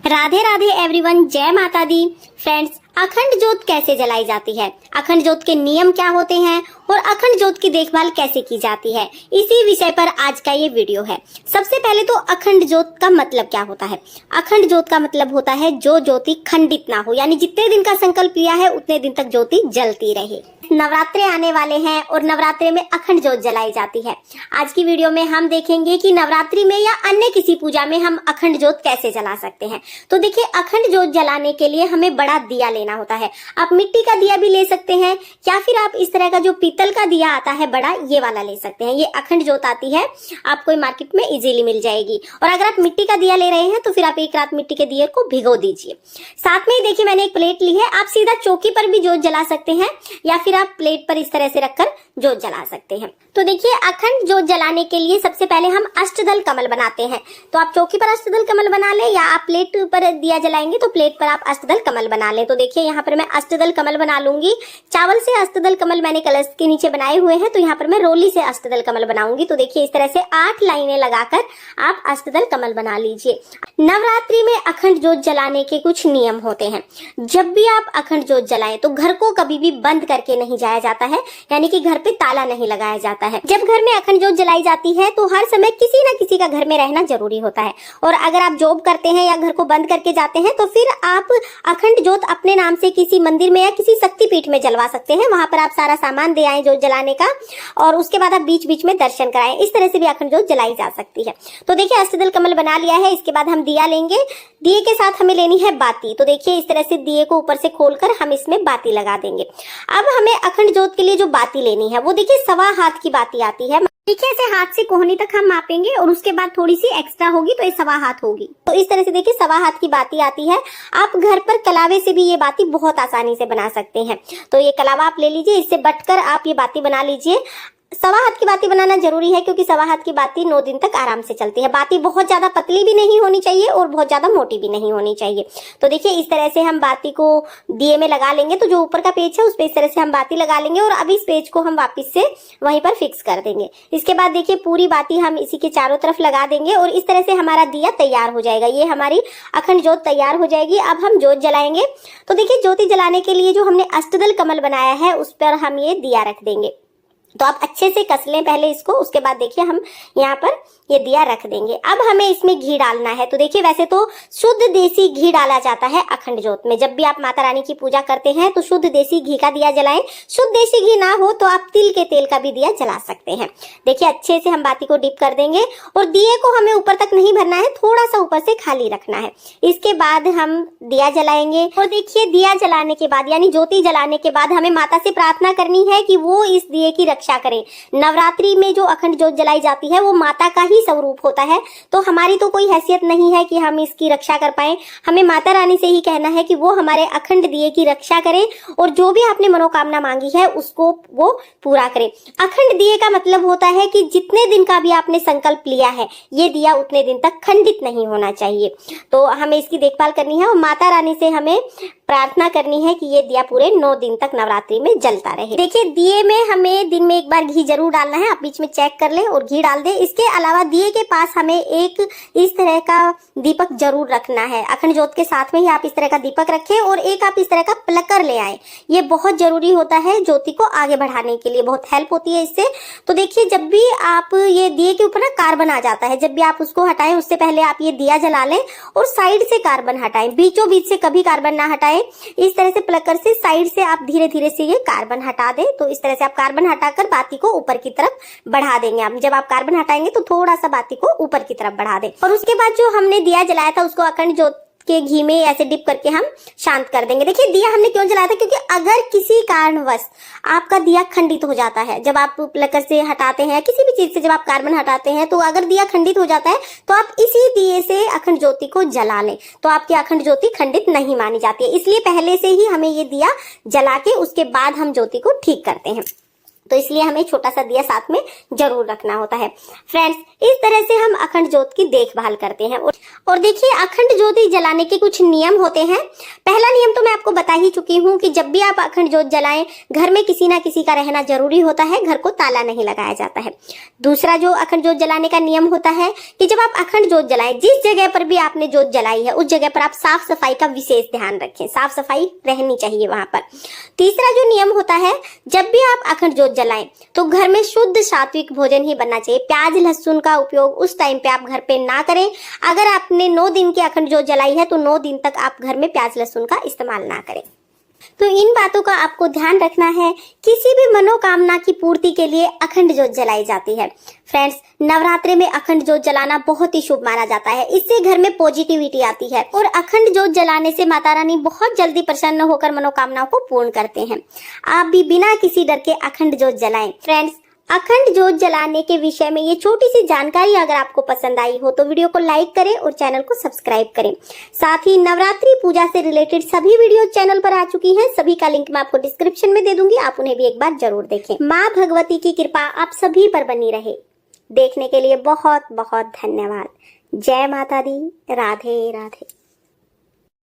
Radhe Radhe everyone, जय माता दी। Friends, अखंड ज्योत कैसे जलाई जाती है, अखंड ज्योत के नियम क्या होते हैं और अखंड ज्योत की देखभाल कैसे की जाती है, इसी विषय पर आज का ये वीडियो है। सबसे पहले तो अखंड ज्योत का मतलब क्या होता है। अखंड ज्योत का मतलब होता है जो ज्योति खंडित ना हो, यानी जितने दिन का संकल्प लिया है उतने दिन तक ज्योति जलती रहे। नवरात्रे आने वाले हैं और नवरात्रे में अखंड ज्योत जलाई जाती है। आज की वीडियो में हम देखेंगे कि नवरात्रि में या अन्य किसी पूजा में हम अखंड ज्योत कैसे जला सकते हैं। तो देखिए, अखंड ज्योत जलाने के लिए हमें बड़ा दिया लेना होता है। आप मिट्टी का दिया भी ले सकते हैं या फिर आप इस तरह का जो पीतल का दिया आता है बड़ा, ये वाला ले सकते हैं। ये अखंड ज्योत आती है, आपको मार्केट में इजीली मिल जाएगी। और अगर आप मिट्टी का दिया ले रहे हैं तो फिर आप एक रात मिट्टी के दिए को भिगो दीजिए। साथ में देखिए, मैंने एक प्लेट ली है। आप सीधा चौकी पर भी ज्योत जला सकते हैं या फिर आप प्लेट पर इस तरह से रखकर ज्योत जला सकते हैं। तो देखिए, अखंड ज्योत जलाने के लिए सबसे पहले हम अष्टदल कमल बनाते हैं। तो आप चौकी पर अष्टदल कमल बना लें या आप प्लेट पर दिया जलाएंगे तो प्लेट पर आप अष्टदल कमल बना लें। तो देखिए, यहाँ पर मैं अष्टदल कमल बना लूंगी। चावल से अष्टदल कमल मैंने कलश के नीचे बनाए हुए हैं, तो यहाँ पर मैं रोली से अष्टदल कमल बनाऊंगी। तो देखिए, इस तरह से 8 लाइनें लगाकर आप अष्टदल कमल बना लीजिए। नवरात्रि में अखंड ज्योत जलाने के कुछ नियम होते हैं। जब भी आप अखंड ज्योत जलाएं तो घर को कभी भी बंद करके नहीं जाया जाता है, यानी कि घर पे ताला नहीं लगाया जाता है। जब घर में अखंड ज्योत जलाई जाती है तो हर समय किसी न किसी का घर में रहना जरूरी होता है। और अगर आप जॉब करते हैं या घर को बंद करके जाते हैं तो फिर आप अखंड ज्योत अपने नाम से किसी मंदिर में या किसी शक्तिपीठ में जलवा सकते हैं। वहां पर आप सारा सामान दे आए ज्योत जलाने का और उसके बाद आप बीच बीच में दर्शन कराएं। इस तरह से भी अखंड ज्योत जलाई जा सकती है। तो देखिए, अष्टदल कमल बना लिया है। इसके बाद हम दिया लेंगे। दिए के साथ हमें लेनी है बाती। तो देखिए, इस तरह से दिए को ऊपर से खोलकर हम इसमें बाती लगा देंगे। अब हमें अखंड ज्योत के लिए जो बाती लेनी है वो देखिए 1.25 हाथ की बाती आती है। देखिए, ऐसे हाथ से कोहनी तक हम मापेंगे और उसके बाद थोड़ी सी एक्स्ट्रा होगी तो ये 1.25 हाथ होगी। तो इस तरह से देखिए 1.25 हाथ की बाती आती है। आप घर पर कलावे से भी ये बाती बहुत आसानी से बना सकते हैं। तो ये कलावा आप ले लीजिए, इससे बटकर आप ये बाती बना लीजिए। 1.25 हाथ की बाती बनाना जरूरी है क्योंकि 1.25 हाथ की बाती 9 दिन तक आराम से चलती है। बाती बहुत ज्यादा पतली भी नहीं होनी चाहिए और बहुत ज्यादा मोटी भी नहीं होनी चाहिए। तो देखिए, इस तरह से हम बाती को दिए में लगा लेंगे। तो जो ऊपर का पेज है उस पे इस तरह से हम बाती लगा लेंगे और अब इस पेज को हम वापस से वहीं पर फिक्स कर देंगे। इसके बाद देखिए, पूरी बाती हम इसी के चारों तरफ लगा देंगे और इस तरह से हमारा दिया तैयार हो जाएगा। ये हमारी अखंड ज्योत तैयार हो जाएगी। अब हम ज्योत जलाएंगे। तो देखिए, ज्योति जलाने के लिए जो हमने अष्टदल कमल बनाया है उस पर हम ये दिया रख देंगे। तो आप अच्छे से कस लें पहले इसको। उसके बाद देखिए, हम यहाँ पर ये दिया रख देंगे। अब हमें इसमें घी डालना है। तो देखिए, वैसे तो शुद्ध देसी घी डाला जाता है अखंड ज्योत में। जब भी आप माता रानी की पूजा करते हैं तो शुद्ध देसी घी का दिया जलाएं। शुद्ध देसी घी ना हो तो आप तिल के तेल का भी दिया जला सकते हैं। देखिए, अच्छे से हम बाती को डिप कर देंगे और दिए को हमें ऊपर तक नहीं भरना है, थोड़ा सा ऊपर से खाली रखना है। इसके बाद हम दिया जलाएंगे। और देखिए, दिया जलाने के बाद यानी ज्योति जलाने के बाद हमें माता से प्रार्थना करनी है कि वो इस दिए की रक्षा करें। नवरात्रि में जो अखंड ज्योत जलाई जाती है वो माता का ही स्वरूप होता है। तो हमारी तो कोई हैसियत नहीं है कि हम इसकी रक्षा कर पाए। हमें माता रानी से ही कहना है कि वो हमारे अखंड दिए की रक्षा करें और जो भी आपने मनोकामना मांगी है उसको वो पूरा करें। अखंड दिए का मतलब होता है कि जितने दिन का भी आपने संकल्प लिया है ये दिया उतने दिन तक खंडित नहीं होना चाहिए। तो हमें इसकी देखभाल करनी है और माता रानी से हमें प्रार्थना करनी है कि ये दिया पूरे 9 दिन तक नवरात्रि में जलता रहे। देखिए, दिए में हमें दिन में एक बार घी जरूर डालना है। आप बीच में चेक कर लें और घी डाल दें। इसके अलावा दिए के पास हमें एक इस तरह का दीपक जरूर रखना है। अखंड ज्योत के साथ में ही आप इस तरह का दीपक रखें और एक आप इस तरह का प्लकर ले आए। ये बहुत जरूरी होता है, ज्योति को आगे बढ़ाने के लिए बहुत हेल्प होती है इससे। तो देखिए, जब भी आप ये दिए के ऊपर ना कार्बन आ जाता है, जब भी आप उसको हटाएं उससे पहले आप ये दिया जला लें और साइड से कार्बन हटाएं। बीचों बीच से कभी कार्बन ना हटाएं। इस तरह से प्लकर से साइड से आप धीरे धीरे से ये कार्बन हटा दें। तो इस तरह से आप कार्बन हटाकर बाती को ऊपर की तरफ बढ़ा देंगे। आप जब आप कार्बन हटाएंगे तो थोड़ा सा बाती को ऊपर की तरफ बढ़ा दें और उसके बाद जो हमने दिया जलाया था उसको अखंड ज्योत के घी में ऐसे डिप करके हम शांत कर देंगे। देखिए, दिया हमने क्यों जलाया था, क्योंकि अगर किसी कारणवश आपका दिया खंडित हो जाता है, जब आप प्लकर से हटाते हैं किसी भी चीज से जब आप कार्बन हटाते हैं, तो अगर दिया खंडित हो जाता है तो आप इसी दिए से अखंड ज्योति को जला लें तो आपकी अखंड ज्योति खंडित नहीं मानी जाती है। इसलिए पहले से ही हमें ये दिया जला के उसके बाद हम ज्योति को ठीक करते हैं। तो इसलिए हमें छोटा सा दिया साथ में जरूर रखना होता है। फ्रेंड्स, इस तरह से हम अखंड ज्योत की देखभाल करते हैं। और देखिए, अखंड ज्योति जलाने के कुछ नियम होते हैं। पहला नियम तो मैं आपको बता ही चुकी हूँ कि जब भी आप अखंड ज्योत जलाएं, घर में किसी ना किसी का रहना जरूरी होता है, घर को ताला नहीं लगाया जाता है। दूसरा जो अखंड ज्योत जलाने का नियम होता है कि जब आप अखंड ज्योत जलाएं, जिस जगह पर भी आपने ज्योत जलाई है उस जगह पर आप साफ सफाई का विशेष ध्यान रखें, साफ सफाई रहनी चाहिए वहां पर। तीसरा जो नियम होता है, जब भी आप अखंड ज्योत जलाएं तो घर में शुद्ध सात्विक भोजन ही बनना चाहिए। प्याज लहसुन का उपयोग उस टाइम पे आप घर पे ना करें। अगर आपने 9 दिन की अखंड ज्योत जलाई है तो 9 दिन तक आप घर में प्याज लहसुन का इस्तेमाल ना करें। तो इन बातों का आपको ध्यान रखना है। किसी भी मनोकामना की पूर्ति के लिए अखंड ज्योत जलाई जाती है। फ्रेंड्स, नवरात्रि में अखंड ज्योत जलाना बहुत ही शुभ माना जाता है। इससे घर में पॉजिटिविटी आती है और अखंड ज्योत जलाने से माता रानी बहुत जल्दी प्रसन्न होकर मनोकामनाओं को पूर्ण करते हैं। आप भी बिना किसी डर के अखंड ज्योत जलाएं। फ्रेंड्स, अखंड ज्योत जलाने के विषय में ये छोटी सी जानकारी अगर आपको पसंद आई हो तो वीडियो को लाइक करें और चैनल को सब्सक्राइब करें। साथ ही नवरात्रि पूजा से रिलेटेड सभी वीडियो चैनल पर आ चुकी हैं, सभी का लिंक मैं आपको डिस्क्रिप्शन में दे दूंगी, आप उन्हें भी एक बार जरूर देखें। माँ भगवती की कृपा आप सभी पर बनी रहे। देखने के लिए बहुत बहुत धन्यवाद। जय माता दी। राधे राधे।